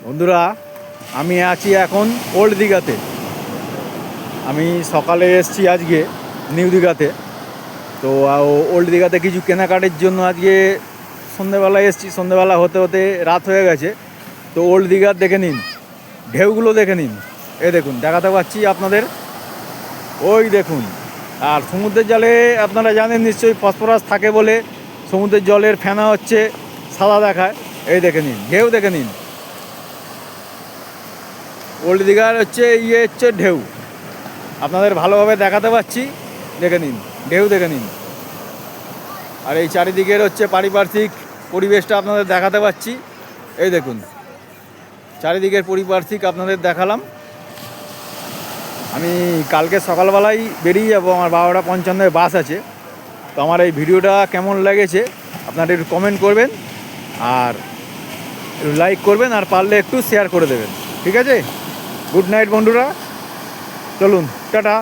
বন্ধুরা, আমি আছি এখন ওল্ড দীঘাতে। আমি সকালে এসেছি আজকে নিউ দীঘাতে। তো ওল্ড দীঘাতে কিছু কেনাকাটির জন্য আজকে সন্ধেবেলা এসেছি। সন্ধেবেলা হতে হতে রাত হয়ে গেছে। তো ওল্ড দীঘার দেখে নিন, ঢেউগুলো দেখে নিন। দেখুন, দেখাতে পাচ্ছি আপনাদের। ওই দেখুন। আর সমুদ্রের জলে আপনারা জানেন নিশ্চয়ই ফসফরাস থাকে বলে সমুদ্রের জলের ফেনা হচ্ছে সাদা দেখায়। দেখে নিন, ঢেউ দেখে নিন। ওল্ড দীঘার হচ্ছে ঢেউ আপনাদের ভালোভাবে দেখাতে পাচ্ছি। দেখে নিন, ঢেউ দেখে নিন। আর এই চারিদিকের হচ্ছে পারিপার্শ্বিক পরিবেশটা আপনাদের দেখাতে পাচ্ছি। দেখুন, চারিদিকের পারিপার্শ্বিক আপনাদের দেখালাম। আমি কালকে সকালবেলায় বেরিয়ে যাবো, আমার 12:55 বাস আছে। তো আমার এই ভিডিওটা কেমন লেগেছে আপনারা একটু কমেন্ট করবেন, আর লাইক করবেন, আর পারলে একটু শেয়ার করে দেবেন। ঠিক আছে? গুড নাইট বন্ধুরা, চলুন, টাটা।